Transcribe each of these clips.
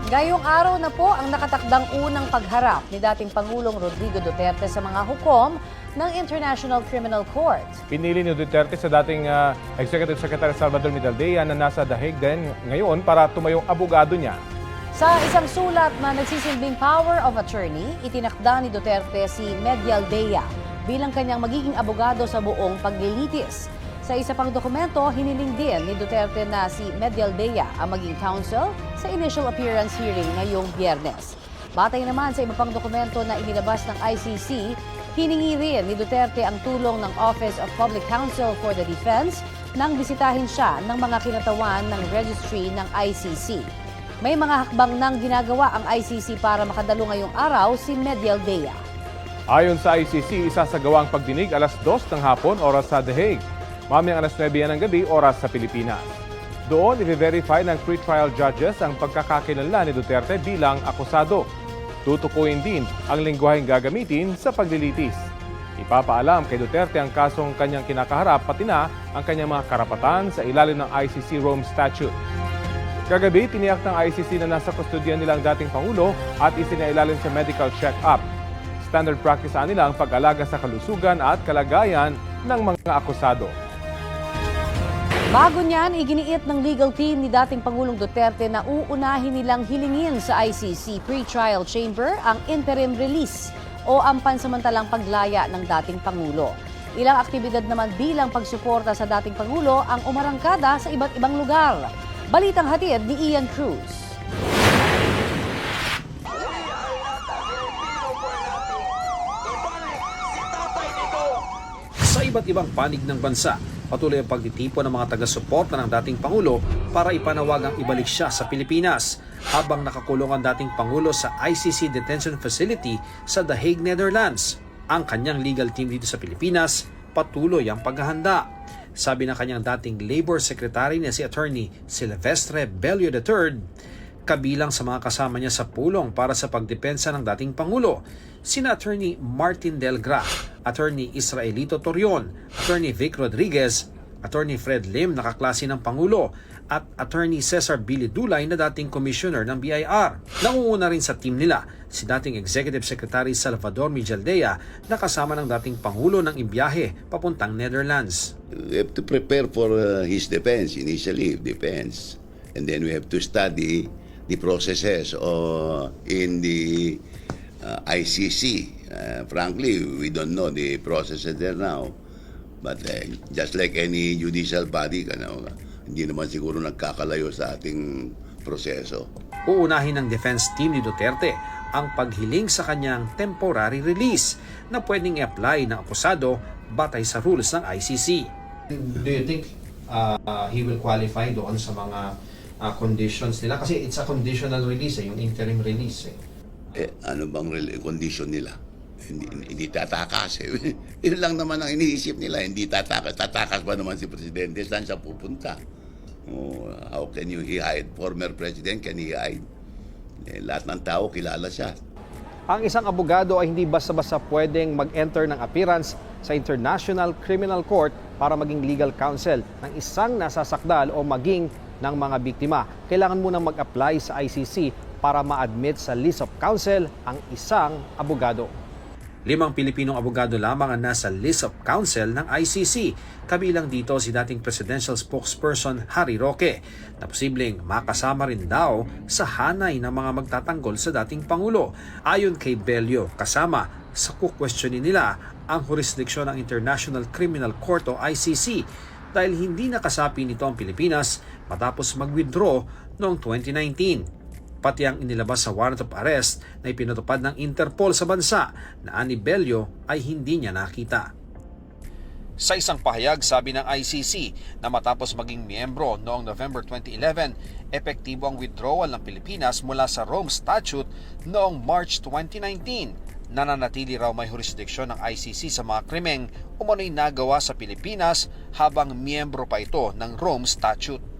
Ngayong araw na po ang nakatakdang unang pagharap ni dating Pangulong Rodrigo Duterte sa mga hukom ng International Criminal Court. Pinili ni Duterte sa dating Executive Secretary Salvador Midaldea na nasa The Hague din ngayon para tumayong abogado niya. Sa isang sulat na nagsisilbing power of attorney, itinakda ni Duterte si Medialdea bilang kanyang magiging abogado sa buong paglilitis. Sa isa pang dokumento, hiniling din ni Duterte na si Medialdea ang maging counsel sa initial appearance hearing ngayong Biyernes. Batay naman sa iba pang dokumento na inilabas ng ICC, hiningi rin ni Duterte ang tulong ng Office of Public Counsel for the Defense nang bisitahin siya ng mga kinatawan ng registry ng ICC. May mga hakbang nang ginagawa ang ICC para makadalo ngayong araw si Medialdea. Ayon sa ICC, isasagawa ang pagdinig alas 2 ng hapon oras sa The Hague. Mamayang alas 9 ng gabi oras sa Pilipinas. Doon, i-verify ng pre-trial judges ang pagkakakilanlan ni Duterte bilang akusado. Tutukuyin din ang lengguwaheng gagamitin sa paglilitis. Ipapaalam kay Duterte ang kasong kanyang kinakaharap pati na ang kanyang mga karapatan sa ilalim ng ICC Rome Statute. Kagabi, tiniyak ng ICC na nasa kustodiyan nila ang dating Pangulo at isinailalim sa medical check-up. Standard practice nila ang pag-alaga sa kalusugan at kalagayan ng mga akusado. Bago niyan, iginiit ng legal team ni dating Pangulong Duterte na uunahin nilang hilingin sa ICC pre-trial chamber ang interim release o ang pansamantalang paglaya ng dating Pangulo. Ilang aktibidad naman bilang pagsuporta sa dating Pangulo ang umarangkada sa iba't ibang lugar. Balitang hatid ni Ian Cruz. Sa iba't ibang panig ng bansa, patuloy ang pagtitipon ng mga taga-suporta ng dating Pangulo para ipanawagang ibalik siya sa Pilipinas habang nakakulong ang dating Pangulo sa ICC Detention Facility sa The Hague, Netherlands. Ang kanyang legal team dito sa Pilipinas patuloy ang paghahanda. Sabi ng kanyang dating Labor Secretary na si Attorney Silvestre Bello III, kabilang sa mga kasama niya sa pulong para sa pagdepensa ng dating Pangulo, sina Attorney Martin Delgra, Attorney Israelito Torion, Attorney Vic Rodriguez, Attorney Fred Lim na kaklase ng Pangulo, at Attorney Cesar Billy Dulay na dating Commissioner ng BIR. Nangunguna rin sa team nila si dating Executive Secretary Salvador Midaldea na kasama ng dating Pangulo ng imbiyahe papuntang Netherlands. We have to prepare for his defense, initially defense, and then we have to study the processes in the ICC. Frankly, we don't know the processes there now. But just like any judicial body, hindi naman siguro nagkakalayo sa ating proseso. Uunahin ng defense team ni Duterte ang paghiling sa kanyang temporary release na pwedeng i-apply ng akusado batay sa rules ng ICC. Do you think he will qualify doon sa mga conditions nila? Kasi it's a conditional release, yung interim release. Ano bang condition nila? Hindi tatakas. Yun lang naman ang iniisip nila. Hindi tatakas. Tatakas pa naman si Presidente. Saan siya pupunta? How can you hide? Former President, can he hide? Lahat ng tao kilala siya. Ang isang abogado ay hindi basta-basta pwedeng mag-enter ng appearance sa International Criminal Court para maging legal counsel ng isang nasasakdal o maging ng mga biktima. Kailangan munang mag-apply sa ICC para ma-admit sa list of counsel ang isang abogado. 5 Pilipinong abogado lamang ang nasa list of counsel ng ICC. Kabilang dito si dating presidential spokesperson Harry Roque na posibleng makasama rin daw sa hanay ng mga magtatanggol sa dating Pangulo. Ayon kay Bello, kasama sa kukwestiyonin nila ang jurisdiksyon ng International Criminal Court o ICC dahil hindi nakasapi nito ang Pilipinas matapos mag-withdraw noong 2019. Pati ang inilabas sa warrant of arrest na ipinatupad ng Interpol sa bansa na ani Bello ay hindi niya nakita. Sa isang pahayag, sabi ng ICC na matapos maging miyembro noong November 2011, epektibo ang withdrawal ng Pilipinas mula sa Rome Statute noong March 2019. Nananatili raw may jurisdiksyon ng ICC sa mga krimeng umano'y nagawa sa Pilipinas habang miyembro pa ito ng Rome Statute.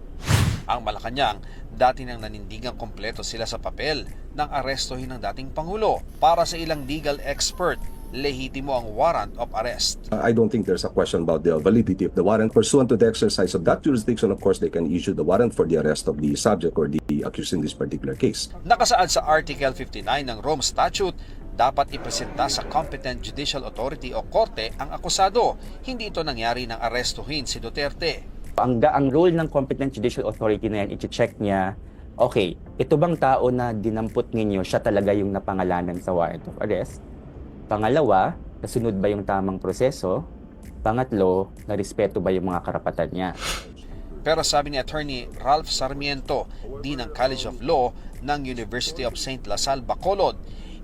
Ang Malacanang, dati nang nanindigang kompleto sila sa papel ng arestohin ng dating Pangulo. Para sa ilang legal expert, lehitimo ang warrant of arrest. I don't think there's a question about the validity of the warrant. Pursuant to the exercise of that jurisdiction, of course, they can issue the warrant for the arrest of the subject or the accused in this particular case. Nakasaad sa Article 59 ng Rome Statute, dapat ipresenta sa competent judicial authority o korte ang akusado. Hindi ito nangyari nang arestuhin si Duterte. Ang role ng competent judicial authority na yan, i-check niya, okay, ito bang tao na dinampot ninyo, siya talaga yung napangalanan sa warrant of arrest? Pangalawa, nasunod ba yung tamang proseso? Pangatlo, narespeto ba yung mga karapatan niya? Pero sabi ni Attorney Ralph Sarmiento, Dean ng College of Law ng University of St. Lasal, Bacolod,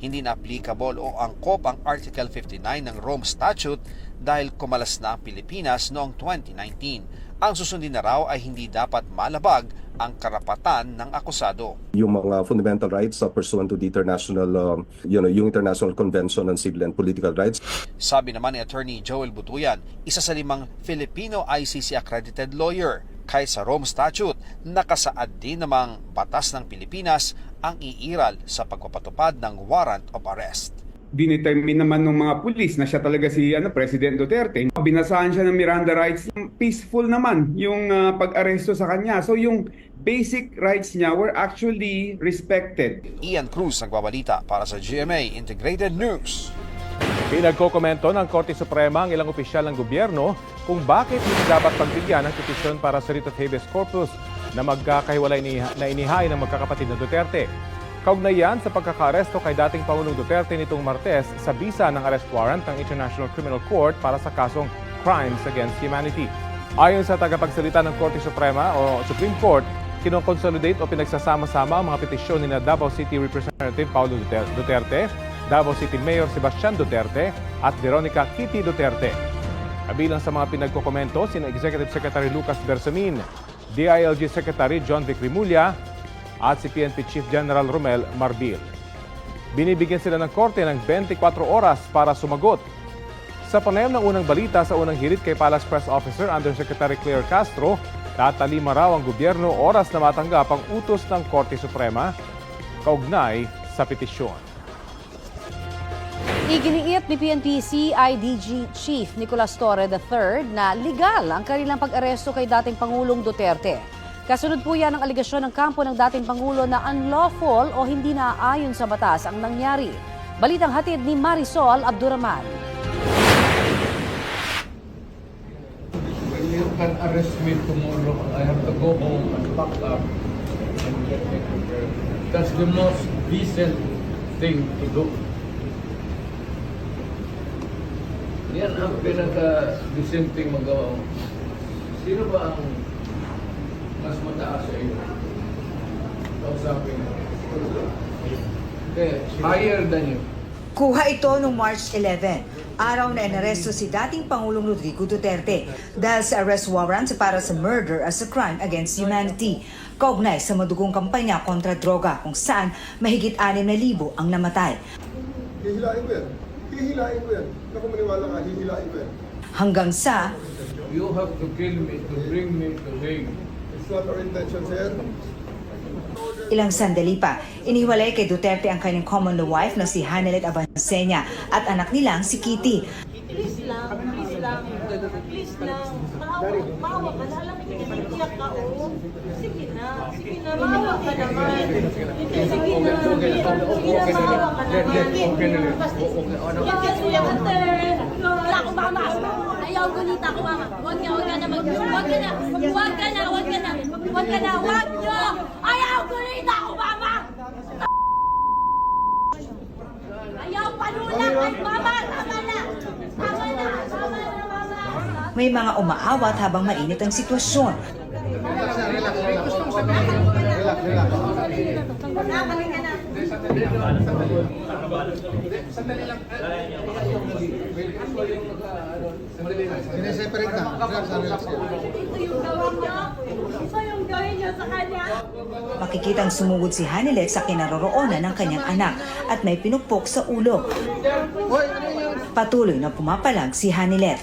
hindi na applicable o angkop ang Article 59 ng Rome Statute dahil kumalas na ang Pilipinas noong 2019. Ang susundin na raw ay hindi dapat malabag ang karapatan ng akusado. Yung mga fundamental rights pursuant to the international, yung International Convention on Civil and Political Rights. Sabi naman ni Attorney Joel Butuyan, isa sa 5 Filipino ICC accredited lawyer. Kahit sa Rome Statute, nakasaad din namang batas ng Pilipinas ang iiral sa pagpapatupad ng warrant of arrest. Dinetermine naman ng mga pulis na siya talaga si President Duterte. Binasahan siya ng Miranda rights. Peaceful naman yung pag-aresto sa kanya. So yung basic rights niya were actually respected. Ian Cruz nagbabalita para sa GMA Integrated News. Pinagkokomento ng Korte Suprema ang ilang opisyal ng gobyerno kung bakit hindi dapat pagbigyan ng petisyon para sa writ of habeas corpus na magkakahiwalay na inihain ng magkakapatid na Duterte. Kaugnay yan sa pagkakaresto kay dating Pangulong Duterte nitong Martes sa bisa ng arrest warrant ng International Criminal Court para sa kasong Crimes Against Humanity. Ayon sa tagapagsalita ng Korte Suprema o Supreme Court, kinoconsolidate o pinagsasama-sama ang mga petisyon ni Davao City Representative Paulo Duterte, Davao City Mayor Sebastian Duterte at Veronica Kitty Duterte. Kabilang sa mga pinagkokomento sina Executive Secretary Lucas Bersamin, DILG Secretary John Vic Rimulya at si PNP Chief General Romel Marbil. Binibigyan sila ng korte ng 24 oras para sumagot. Sa panayam ng unang balita sa unang hirit kay Palace Press Officer Undersecretary Claire Castro, tatalima raw ang gobyerno oras na matanggap ang utos ng Korte Suprema kaugnay sa petisyon. Iginiit ni PNP CIDG Chief Nicolas Torre III na legal ang kanilang pag-aresto kay dating Pangulong Duterte. Kasunod po yan ang aligasyon ng kampo ng dating Pangulo na unlawful o hindi naaayon sa batas ang nangyari. Balitang hatid ni Marisol Abduraman. You can arrest me tomorrow. I have to go home and pack up and get taken care of. That's the most decent thing to do. Yan ang pinaka-decent thing magawa. Sino ba ang mas mataas sa iyo? Kausapin mo. Okay, higher than you. Kuha ito noong March 11, araw na inaresto si dating Pangulong Rodrigo Duterte dahil sa arrest warrant para sa murder as a crime against humanity. Kaugnay sa madugong kampanya kontra droga kung saan mahigit 6,000 ang namatay. Hihilain ko yan. Hihilain ko yan. Naku, maniwala ka, hihilain ko yan. Hanggang sa You have to kill me to bring me to Hague. It's not our intention, sir. ilang sandali pa, iniwalay kay Duterte ang kanyang common law wife na si Hanelet Abansenya at anak nilang si Kitty. Please lang, please lang, please lang. Maawa ka na, alam mo, iyak ka, oh. Sige na, maawa ka naman. Sige na, maawa ka naman. Yes, Kuya Hunter. Wala akong mama. Ayaw, gunita ko, mama. Huwag nyo. Ayaw, gunita ko, mama. Ayaw, panula kay mama. Tama na, mama. May mga umaawat habang mainit ang sitwasyon. Makikitang sumugod si Hanelet sa kinaroroonan ng kanyang anak at may pinukpok sa ulo. Patuloy na pumapalag si Hanelet.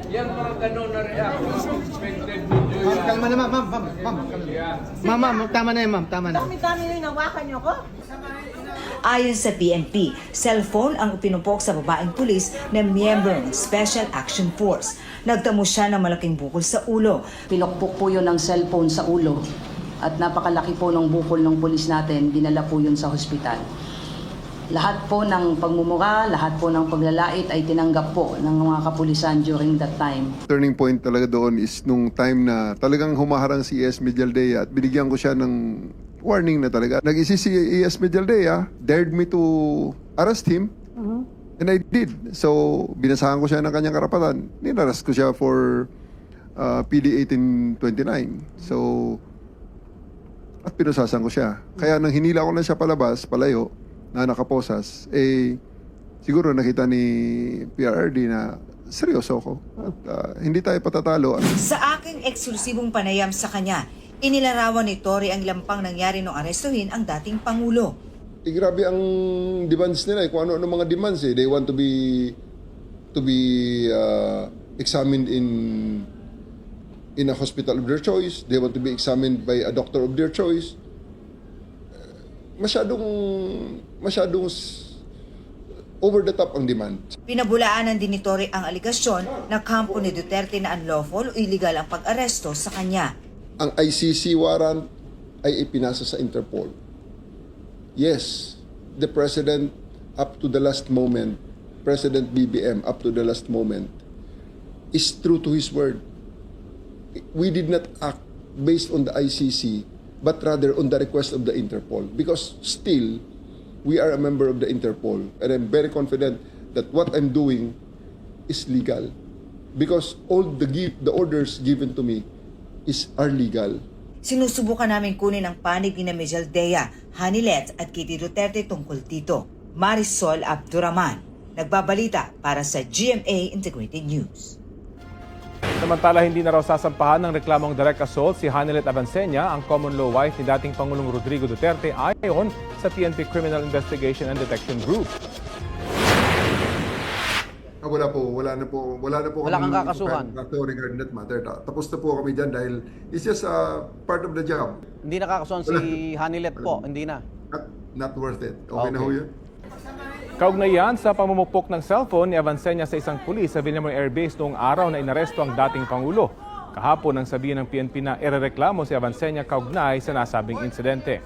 Yan mga ganun na reaction. Expected video yan. Kalma na, ma'am. Ma'am, tama na yan, ma'am. Tama na. Dami-dami yung nawakan niyo ko. Ayon sa PNP, cellphone ang pinumpok sa babaeng pulis na miyembro ng Special Action Force. Nagtamo siya ng malaking bukol sa ulo. Pinukpok po yun ng cellphone sa ulo at napakalaki po ng bukol ng pulis natin, dinala po yun sa hospital. Lahat po ng pagmumura, lahat po ng paglalait ay tinanggap po ng mga kapulisan during that time. Turning point talaga doon is nung time na talagang humaharang si E.S. Medialdea at binigyan ko siya ng warning na talaga. Nag-isip si E.S. Medialdea, dared me to arrest him, and I did. So, binasahan ko siya ng kanyang karapatan. Ninaras ko siya for PD 1829. So, at pinusasan ko siya. Kaya nang hinila ko na siya palabas, palayo, na nakaposas, siguro nakita ni PRRD na seryoso ako. At hindi tayo patatalo. Sa aking eksklusibong panayam sa kanya, inilarawan ni Torre ang lampang nangyari nung arestuhin ang dating Pangulo. Grabe ang demands nila. Kung ano-ano mga demands. They want to be examined in a hospital of their choice. They want to be examined by a doctor of their choice. Masyadong over the top ang demand. Pinabulaanan din ni Torre ang aligasyon na kampo ni Duterte na unlawful o illegal ang pag-aresto sa kanya. Ang ICC warrant ay ipinasa sa Interpol. Yes, the President up to the last moment, President BBM up to the last moment, is true to his word. We did not act based on the ICC, but rather on the request of the Interpol. Because still, we are a member of the Interpol. And I'm very confident that what I'm doing is legal. Because all the orders given to me are legal. Sinusubukan namin kunin ang panig ni Medialdea, Hanilet at Kitty Duterte tungkol dito. Marisol Abduraman, nagbabalita para sa GMA Integrated News. Samantala, hindi na raw sasampahan ng reklamong direct assault si Hanilet Avancenia, ang common law wife ni dating Pangulong Rodrigo Duterte, ayon sa PNP Criminal Investigation and Detection Group. Wala na po Wala kang kakasuhan. Regarding that matter. Tapos na po kami dyan dahil it's just part of the job. Hindi nakakasuhan si Hanilet po, hindi na. Not worth it. Okay na ho yun? Kaugnayan sa pamumukpok ng cellphone ni Avancenia sa isang pulis sa Villamor Air Base noong araw na inaresto ang dating Pangulo. Kahapon nang sabihin ng PNP na irereklamo si Avancenia kaugnay sa nasabing insidente.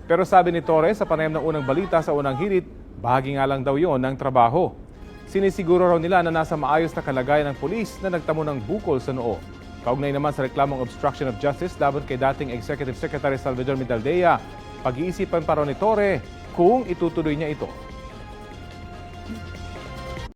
Pero sabi ni Torres sa panayam ng unang balita sa unang hirit, bahagi nga lang daw yon ng trabaho. Sinisiguro raw nila na nasa maayos na kalagayan ng pulis na nagtamo ng bukol sa noo. Kaugnay naman sa reklamong obstruction of justice laban kay dating Executive Secretary Salvador Medialdea, pag-iisipan pa raw ni Torre kung itutuloy niya ito.